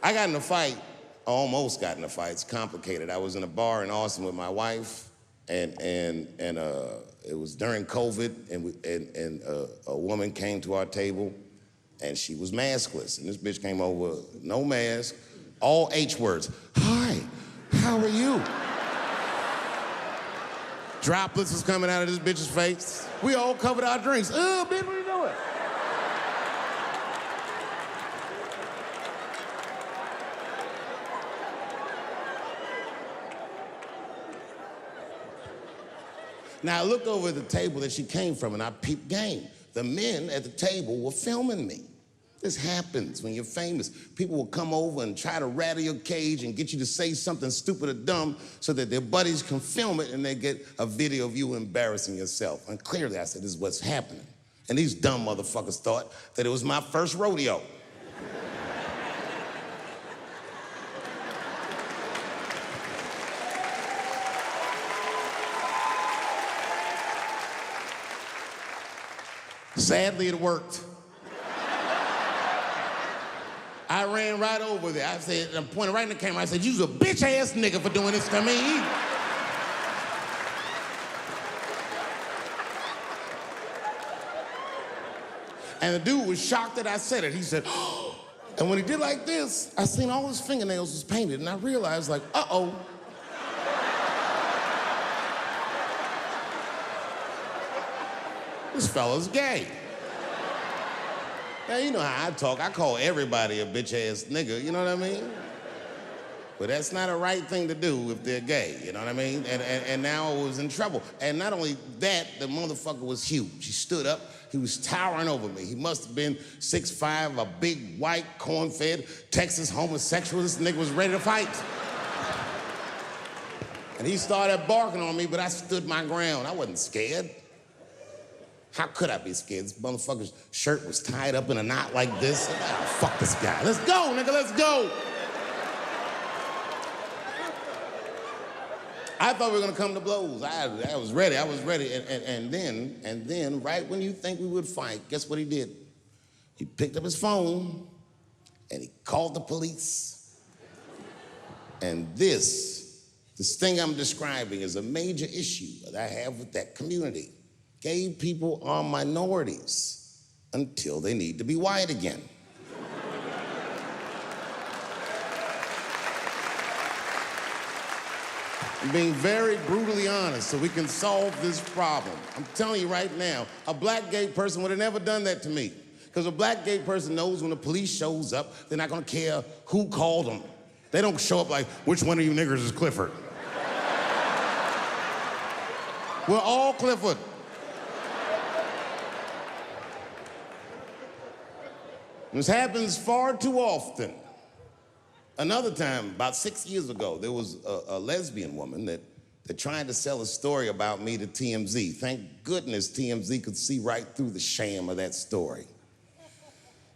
I got in a fight, almost got in a fight. It's complicated. I was in a bar in Austin with my wife, and it was during COVID, and a woman came to our table, and she was maskless. And this bitch came over, no mask, all H words. Hi, how are you? Droplets was coming out of this bitch's face. We all covered our drinks. Oh, bitch, what are you doing? Now, I looked over at the table that she came from, and I peeped game. The men at the table were filming me. This happens when you're famous. People will come over and try to rattle your cage and get you to say something stupid or dumb so that their buddies can film it and they get a video of you embarrassing yourself. And clearly, I said, this is what's happening. And these dumb motherfuckers thought that it was my first rodeo. Sadly, it worked. I ran right over there. I said, I pointed right in the camera. I said, you's a bitch-ass nigga for doing this to me. And the dude was shocked that I said it. He said, oh. And when he did like this, I seen all his fingernails was painted, and I realized, like, uh-oh. This fella's gay. Now, you know how I talk. I call everybody a bitch-ass nigga, you know what I mean? But that's not a right thing to do if they're gay, you know what I mean? And now I was in trouble. And not only that, the motherfucker was huge. He stood up, he was towering over me. He must have been 6'5", a big, white, corn-fed, Texas homosexual. This nigga was ready to fight. And he started barking on me, but I stood my ground. I wasn't scared. How could I be scared? This motherfucker's shirt was tied up in a knot like this. Oh, fuck this guy. Let's go, nigga, let's go. I thought we were gonna come to blows. I was ready, And then, right when you think we would fight, guess what he did? He picked up his phone and he called the police. And this thing I'm describing is a major issue that I have with that community. Gay people are minorities until they need to be white again. I'm being very brutally honest so we can solve this problem. I'm telling you right now, a black gay person would have never done that to me. Because a black gay person knows when the police shows up, they're not gonna care who called them. They don't show up like, which one of you niggers is Clifford? We're all Clifford. This happens far too often. Another time, about 6 years ago, there was a lesbian woman that tried to sell a story about me to TMZ. Thank goodness TMZ could see right through the sham of that story.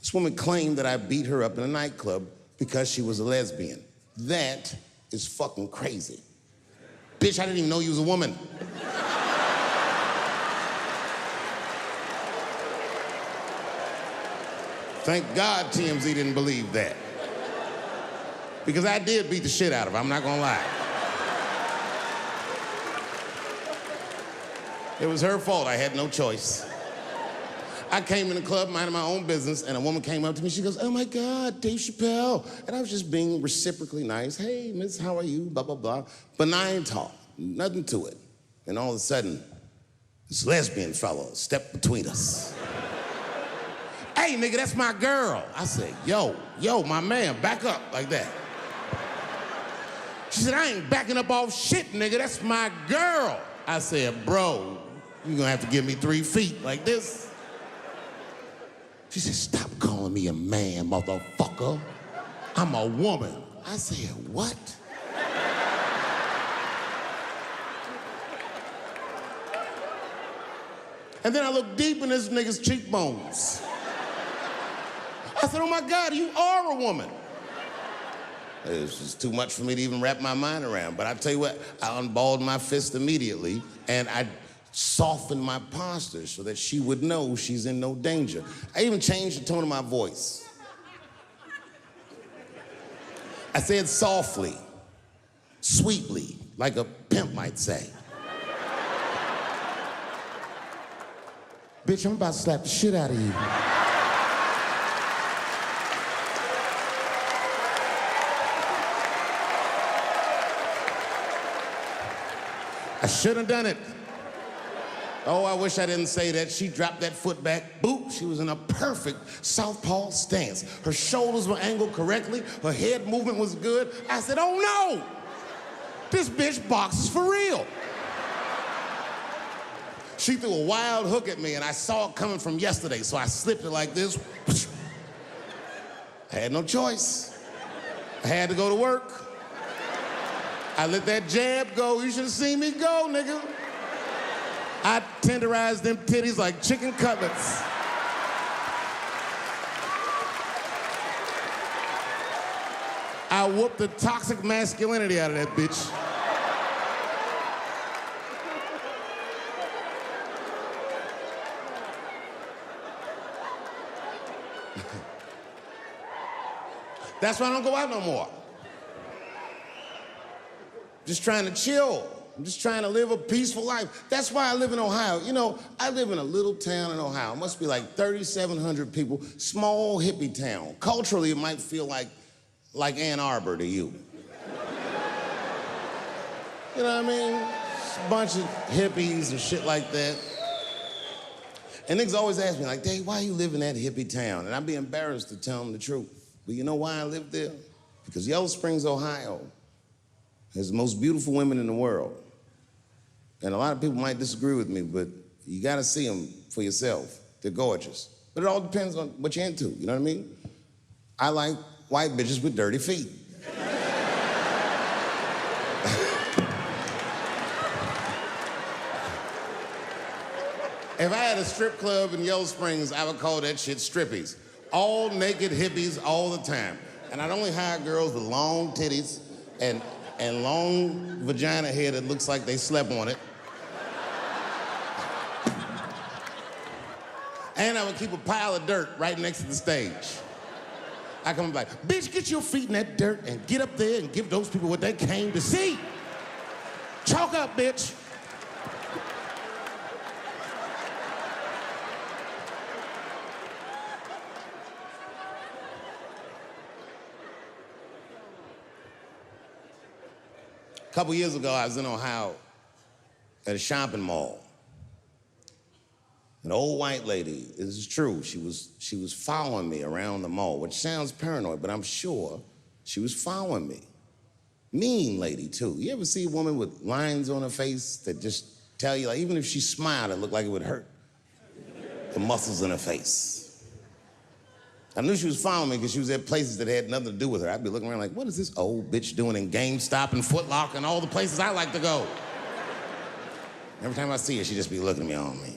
This woman claimed that I beat her up in a nightclub because she was a lesbian. That is fucking crazy. Bitch, I didn't even know you was a woman. Thank God TMZ didn't believe that. Because I did beat the shit out of her, I'm not gonna lie. It was her fault, I had no choice. I came in the club minding my own business, and a woman came up to me, she goes, oh my God, Dave Chappelle. And I was just being reciprocally nice. Hey, miss, how are you, blah, blah, blah. Benign talk, nothing to it. And all of a sudden, this lesbian fellow stepped between us. Hey, nigga, that's my girl. I said, yo, my man, back up, like that. She said, I ain't backing up off shit, nigga, that's my girl. I said, bro, you're gonna have to give me 3 feet, like this. She said, stop calling me a man, motherfucker. I'm a woman. I said, what? And then I looked deep in this nigga's cheekbones. I said, oh my God, you are a woman. It was just too much for me to even wrap my mind around. But I tell you what, I unballed my fist immediately, and I softened my posture so that she would know she's in no danger. I even changed the tone of my voice. I said softly, sweetly, like a pimp might say. Bitch, I'm about to slap the shit out of you. I should have done it. Oh, I wish I didn't say that. She dropped that foot back. Boop, she was in a perfect southpaw stance. Her shoulders were angled correctly. Her head movement was good. I said, oh no! This bitch boxes for real. She threw a wild hook at me and I saw it coming from yesterday, so I slipped it like this. I had no choice. I had to go to work. I let that jab go. You should have seen me go, nigga. I tenderized them titties like chicken cutlets. I whooped the toxic masculinity out of that bitch. That's why I don't go out no more. Just trying to chill. I'm just trying to live a peaceful life. That's why I live in Ohio. You know, I live in a little town in Ohio. It must be like 3,700 people, small hippie town. Culturally, it might feel like Ann Arbor to you. You know what I mean? Just a bunch of hippies and shit like that. And niggas always ask me, like, Dave, why you live in that hippie town? And I'd be embarrassed to tell them the truth. But you know why I live there? Because Yellow Springs, Ohio, has the most beautiful women in the world. And a lot of people might disagree with me, but you gotta see them for yourself. They're gorgeous. But it all depends on what you're into, you know what I mean? I like white bitches with dirty feet. If I had a strip club in Yellow Springs, I would call that shit strippies. All naked hippies all the time. And I'd only hire girls with long titties and long vagina hair that looks like they slept on it. And I would keep a pile of dirt right next to the stage. I come like, bitch, get your feet in that dirt and get up there and give those people what they came to see. Chalk up, bitch. A couple years ago, I was in Ohio at a shopping mall. An old white lady, this is true, she was following me around the mall, which sounds paranoid, but I'm sure she was following me. Mean lady, too. You ever see a woman with lines on her face that just tell you, like, even if she smiled, it looked like it would hurt the muscles in her face? I knew she was following me because she was at places that had nothing to do with her. I'd be looking around like, what is this old bitch doing in GameStop and Foot Locker and all the places I like to go? Every time I see her, she'd just be looking at me on me.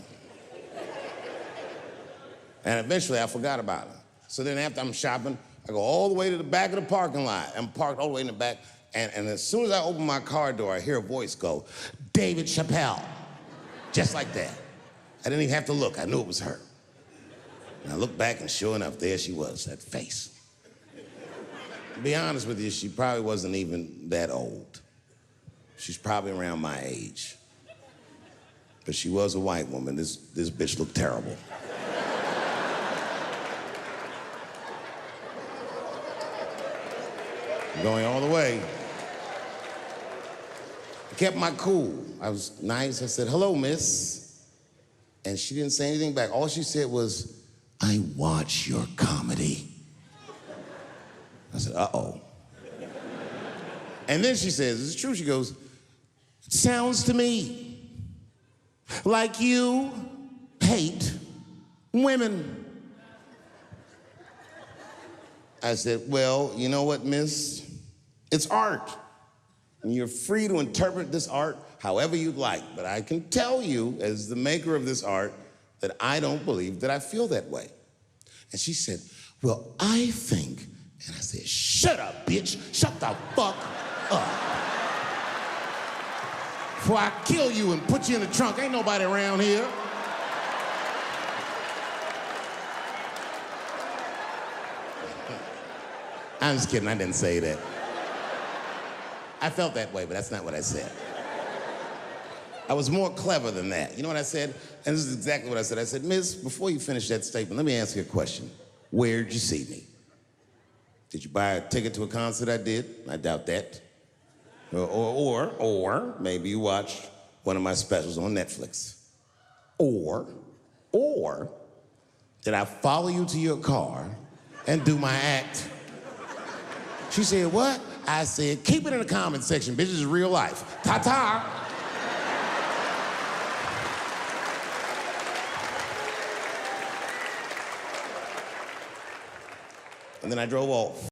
And eventually, I forgot about her. So then after I'm shopping, I go all the way to the back of the parking lot. I'm parked all the way in the back. And as soon as I open my car door, I hear a voice go, David Chappelle. Just like that. I didn't even have to look. I knew it was her. And I looked back, and sure enough, there she was, that face. To be honest with you, she probably wasn't even that old. She's probably around my age. But she was a white woman. This bitch looked terrible. Going all the way. I kept my cool. I was nice. I said, hello, miss. And she didn't say anything back. All she said was, I watch your comedy. I said, uh-oh. And then she says, it's true, she goes, it sounds to me like you hate women. I said, well, you know what, miss? It's art. And you're free to interpret this art however you'd like. But I can tell you, as the maker of this art, that I don't believe that I feel that way. And she said, well, I think, and I said, shut up, bitch. Shut the fuck up. Before I kill you and put you in the trunk, ain't nobody around here. I'm just kidding, I didn't say that. I felt that way, but that's not what I said. I was more clever than that. You know what I said? And this is exactly what I said. I said, Miss, before you finish that statement, let me ask you a question. Where'd you see me? Did you buy a ticket to a concert I did? I doubt that. Or maybe you watched one of my specials on Netflix. Or did I follow you to your car and do my act? She said, what? I said, keep it in the comment section, bitch, this is real life. Ta-ta. And then I drove off.